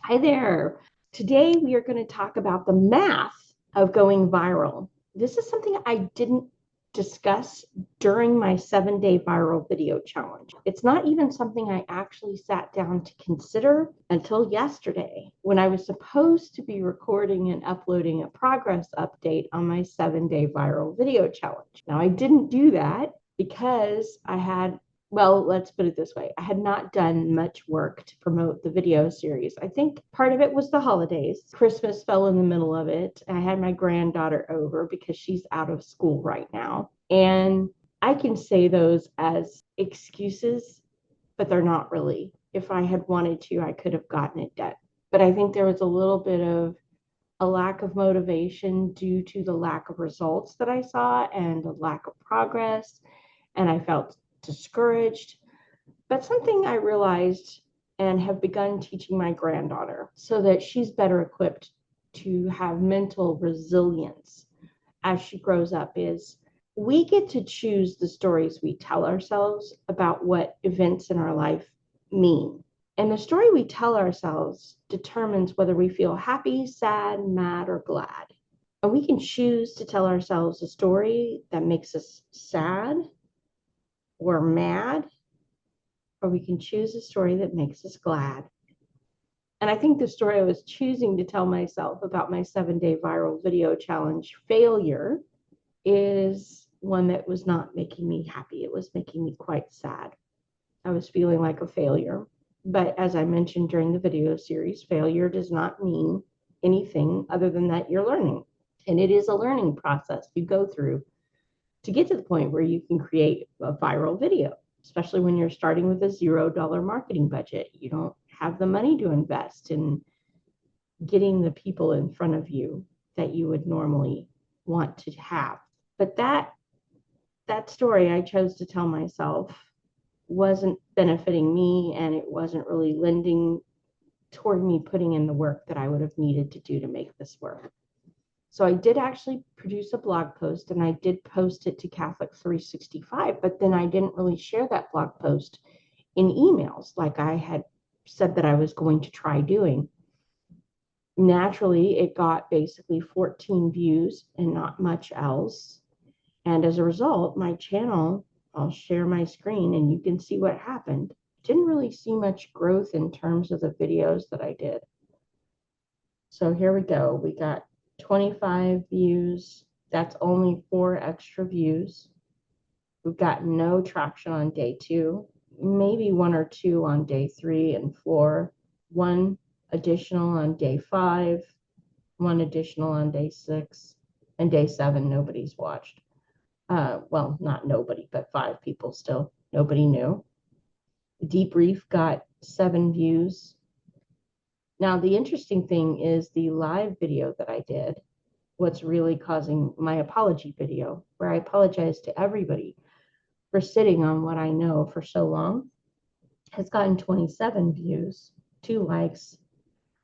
Hi there. Today we are going to talk about the math of going viral. This is something I didn't discuss during my 7-day viral video challenge. It's not even something I actually sat down to consider until yesterday when I was supposed to be recording and uploading a progress update on my 7-day viral video challenge. Now, I didn't do that because let's put it this way. I had not done much work to promote the video series. I think part of it was the holidays. Christmas fell in the middle of it. I had my granddaughter over because she's out of school right now. And I can say those as excuses, but they're not really. If I had wanted to, I could have gotten it done. But I think there was a little bit of a lack of motivation due to the lack of results that I saw and the lack of progress. And I felt discouraged. But something I realized and have begun teaching my granddaughter so that she's better equipped to have mental resilience as she grows up is we get to choose the stories we tell ourselves about what events in our life mean. And the story we tell ourselves determines whether we feel happy, sad, mad, or glad. And we can choose to tell ourselves a story that makes us sad or mad, or we can choose a story that makes us glad. And I think the story I was choosing to tell myself about my 7-day viral video challenge failure is one that was not making me happy. It was making me quite sad. I was feeling like a failure. But as I mentioned during the video series, failure does not mean anything other than that you're learning. And it is a learning process you go through to get to the point where you can create a viral video, especially when you're starting with a $0 marketing budget. You don't have the money to invest in getting the people in front of you that you would normally want to have. But that story I chose to tell myself wasn't benefiting me, and it wasn't really lending toward me putting in the work that I would have needed to do to make this work. So I did actually produce a blog post, and I did post it to Catholic 365, but then I didn't really share that blog post in emails like I had said that I was going to try doing. Naturally, it got basically 14 views and not much else. And as a result, my channel, I'll share my screen and you can see what happened. Didn't really see much growth in terms of the videos that I did. So here we go. We got 25 views. That's only 4 extra views. We've got no traction on day 2, maybe 1 or 2 on day 3 and 4, 1 additional on day 5, 1 additional on day 6, and day 7 nobody's watched. Well, not nobody, but 5 people still. Nobody knew. Debrief got 7 views. Now, the interesting thing is the live video that I did, what's really causing my apology video, where I apologize to everybody for sitting on what I know for so long, has gotten 27 views, 2 likes.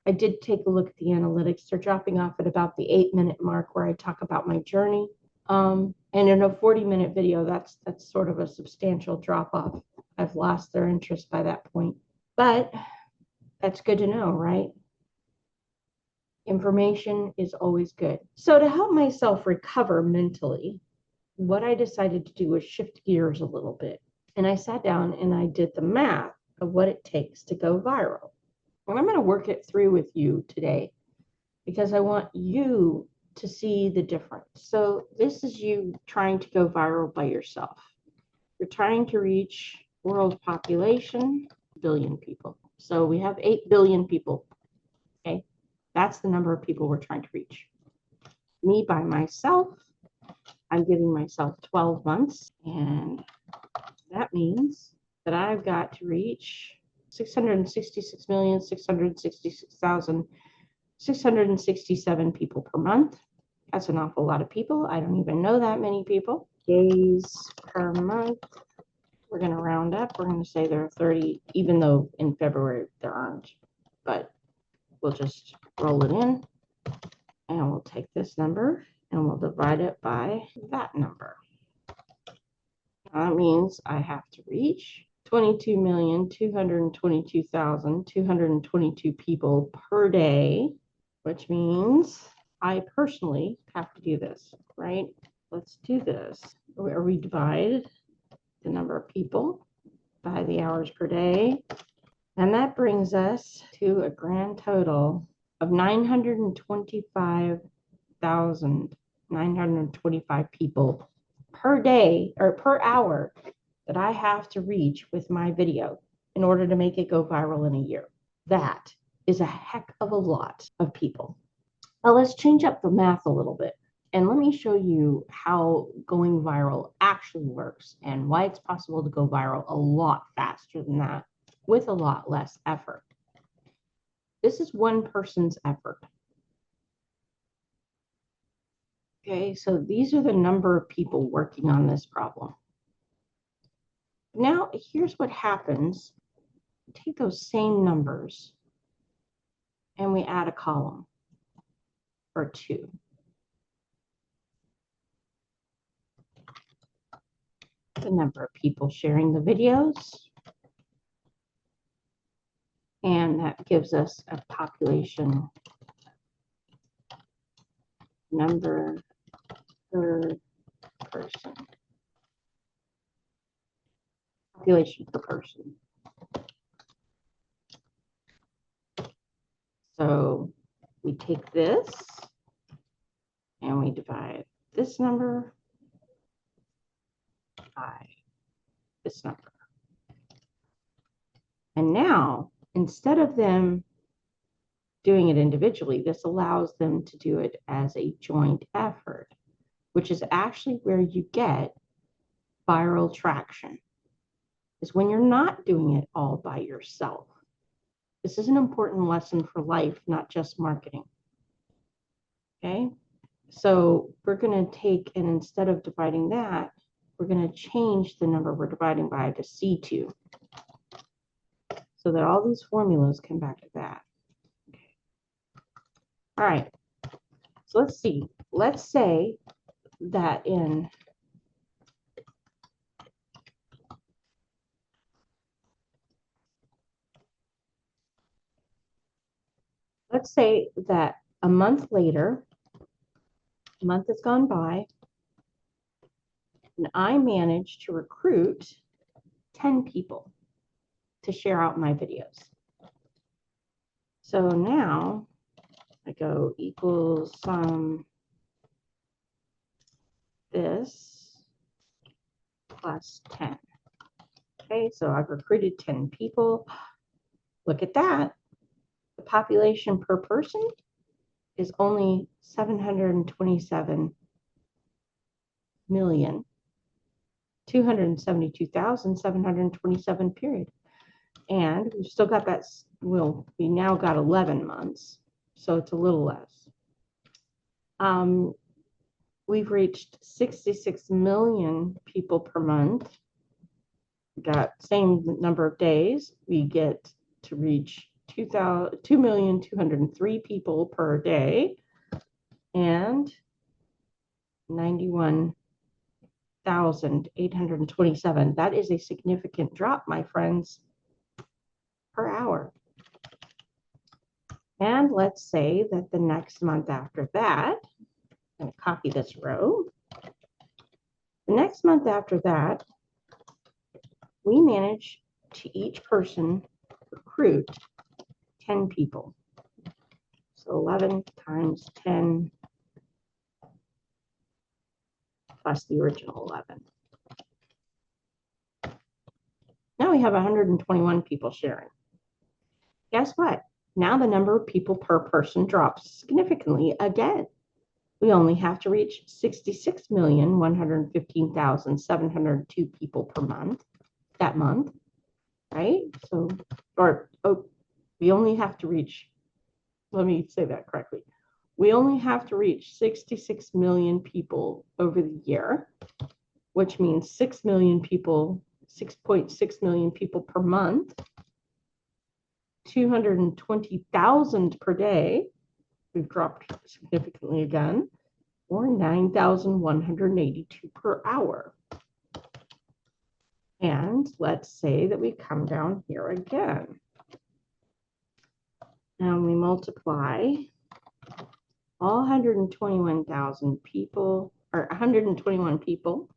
I did take a look at the analytics. They're dropping off at about the 8-minute mark where I talk about my journey. And in a 40-minute video, that's sort of a substantial drop off. I've lost their interest by that point. But that's good to know, right? Information is always good. So to help myself recover mentally, what I decided to do was shift gears a little bit. And I sat down and I did the math of what it takes to go viral. And I'm going to work it through with you today because I want you to see the difference. So this is you trying to go viral by yourself. You're trying to reach world population, billion people. So we have 8 billion people. Okay, that's the number of people we're trying to reach. Me by myself, I'm giving myself 12 months, and that means that I've got to reach 666,666,667 people per month. That's an awful lot of people. I don't even know that many people. Days per month. We're going to round up. We're going to say there are 30, even though in February there aren't. But we'll just roll it in. And we'll take this number and we'll divide it by that number. That means I have to reach 22,222,222 people per day, which means I personally have to do this, right? Let's do this. Where we divide the number of people by the hours per day. And that brings us to a grand total of 925,925 people per day or per hour that I have to reach with my video in order to make it go viral in a year. That is a heck of a lot of people. Now let's change up the math a little bit. And let me show you how going viral actually works and why it's possible to go viral a lot faster than that with a lot less effort. This is one person's effort. Okay, so these are the number of people working on this problem. Now, here's what happens. Take those same numbers and we add a column or two. The number of people sharing the videos. And that gives us a population number per person. Population per person. So we take this and we divide this number by this number. And now, instead of them doing it individually, this allows them to do it as a joint effort, which is actually where you get viral traction, is when you're not doing it all by yourself. This is an important lesson for life, not just marketing. Okay, so we're going to take, and instead of dividing that, we're going to change the number we're dividing by to C2, so that all these formulas come back to that. Okay. All right, so let's see. Let's say that let's say that a month later, a month has gone by, and I managed to recruit 10 people to share out my videos. So now I go equals this plus 10. Okay, so I've recruited 10 people. Look at that. The population per person is only 727,272,727 period. And we've still got that, well, we now got 11 months, so it's a little less. We've reached 66 million people per month. We got same number of days. We get to reach 2,203 people per day and 91,827. That is a significant drop, my friends, per hour. And let's say that the next month after that, I'm going to copy this row. The next month after that, we manage to each person recruit 10 people. So 11 times 10 plus the original 11. Now we have 121 people sharing. Guess what? Now the number of people per person drops significantly again. We only have to reach 66,115,702 people per month, that month, right? So, we only have to reach, let me say that correctly. We only have to reach 66 million people over the year, which means 6 million people, 6.6 million people per month, 220,000 per day. We've dropped significantly again, or 9,182 per hour. And let's say that we come down here again. And we multiply all 121,000 people, or 121 people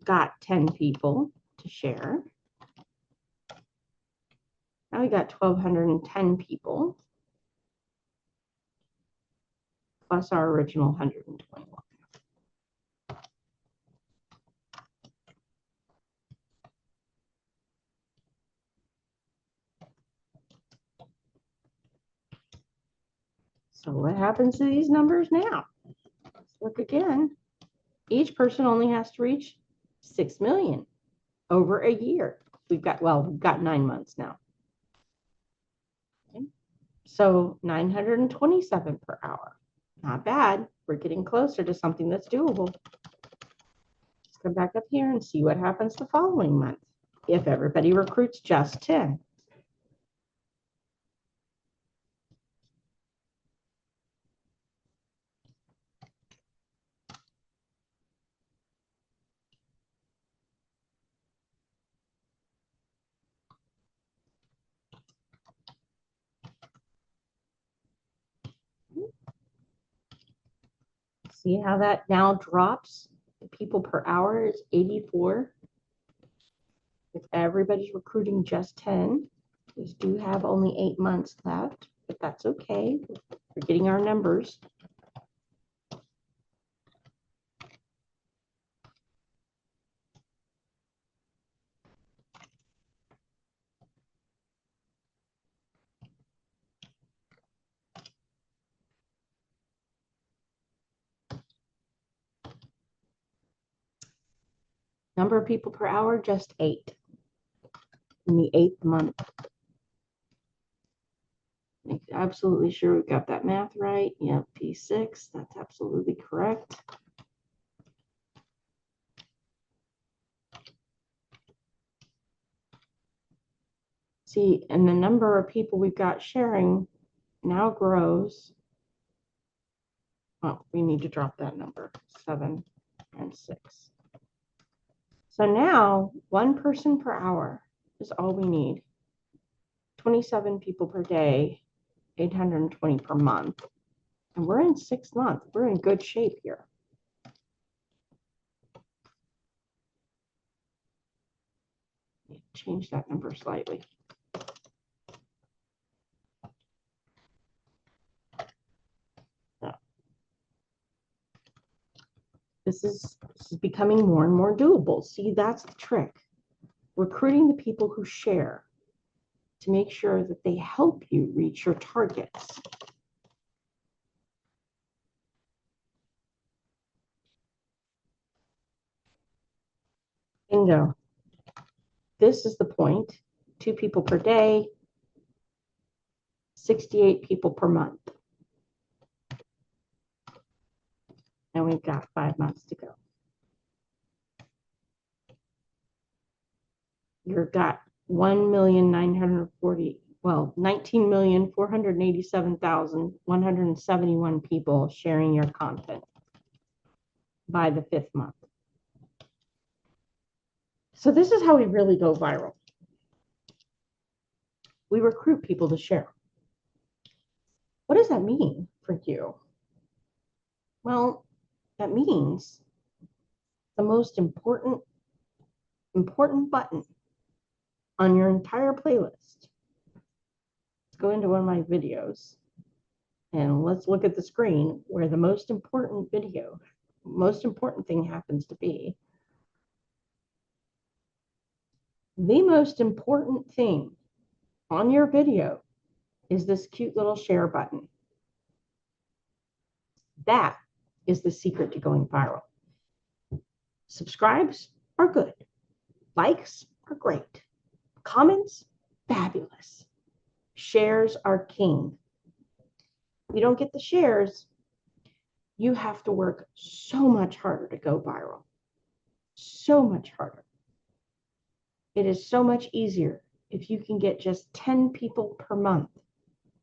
got 10 people to share. Now we got 1,210 people plus our original 121. So what happens to these numbers now? Let's look again. Each person only has to reach 6 million over a year. We've got 9 months now. Okay. So 927 per hour. Not bad. We're getting closer to something that's doable. Let's come back up here and see what happens the following month if everybody recruits just 10. See how that now drops? The people per hour is 84. If everybody's recruiting just 10, we do have only 8 months left, but that's okay. We're getting our numbers. Number of people per hour, just 8 in the 8th month. Make absolutely sure we've got that math right. Yep, P6, that's absolutely correct. See, and the number of people we've got sharing now grows. Oh, we need to drop that number, 7 and 6. So now 1 person per hour is all we need. 27 people per day, 820 per month. And we're in 6 months. We're in good shape here. Change that number slightly. This is becoming more and more doable. See, that's the trick. Recruiting the people who share to make sure that they help you reach your targets. Bingo. This is the point. 2 people per day, 68 people per month. And we've got 5 months to go. You've got 19,487,171 people sharing your content by the 5th month. So this is how we really go viral. We recruit people to share. What does that mean for you? Well, that means the most important button on your entire playlist. Let's go into one of my videos and let's look at the screen where the most important thing happens to be. The most important thing on your video is this cute little share button. That is the secret to going viral. Subscribes are good. Likes are great. Comments, fabulous. Shares are king. If you don't get the shares, you have to work so much harder to go viral. So much harder. It is so much easier if you can get just 10 people per month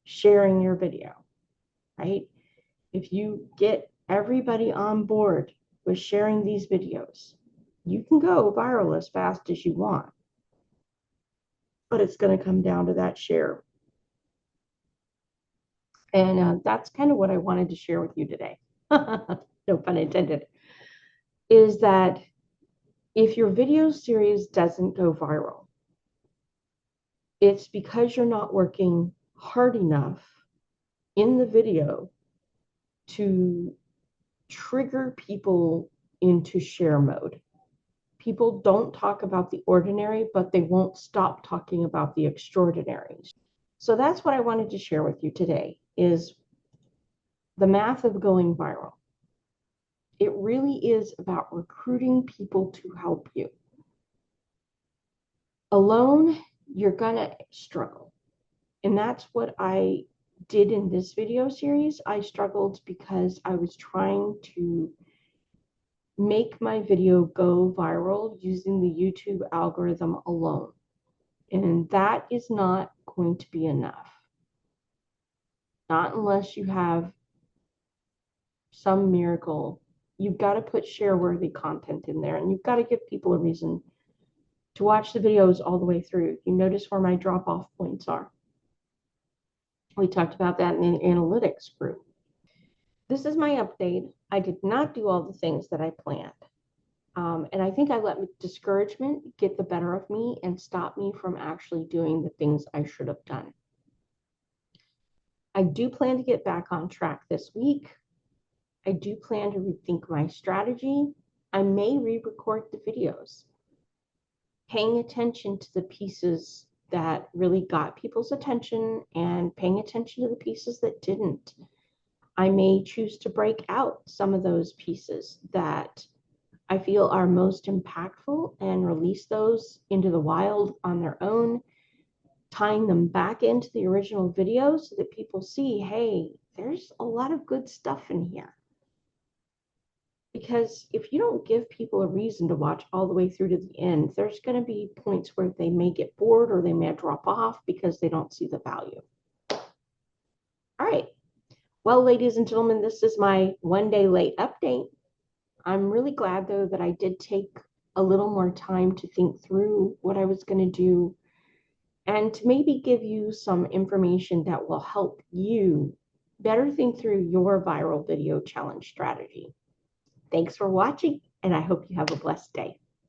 sharing your video, right? If you get everybody on board with sharing these videos, You can go viral as fast as you want, but it's going to come down to that share. And that's kind of what I wanted to share with you today. No pun intended. Is that if your video series doesn't go viral, it's because you're not working hard enough in the video to trigger people into share mode. People don't talk about the ordinary, but they won't stop talking about the extraordinary. So that's what I wanted to share with you today is the math of going viral. It really is about recruiting people to help you. Alone, you're gonna struggle. And that's what I did in this video series. I struggled because I was trying to make my video go viral using the YouTube algorithm alone. And that is not going to be enough. Not unless you have some miracle. You've got to put share-worthy content in there, and you've got to give people a reason to watch the videos all the way through. You notice where my drop-off points are. We talked about that in the analytics group. This is my update. I did not do all the things that I planned. And I think I let discouragement get the better of me and stop me from actually doing the things I should have done. I do plan to get back on track this week. I do plan to rethink my strategy. I may re-record the videos, paying attention to the pieces that really got people's attention and paying attention to the pieces that didn't. I may choose to break out some of those pieces that I feel are most impactful and release those into the wild on their own, tying them back into the original video so that people see, hey, there's a lot of good stuff in here. Because if you don't give people a reason to watch all the way through to the end, there's going to be points where they may get bored or they may drop off because they don't see the value. All right. Well, ladies and gentlemen, this is my one day late update. I'm really glad, though, that I did take a little more time to think through what I was going to do and to maybe give you some information that will help you better think through your viral video challenge strategy. Thanks for watching, and I hope you have a blessed day.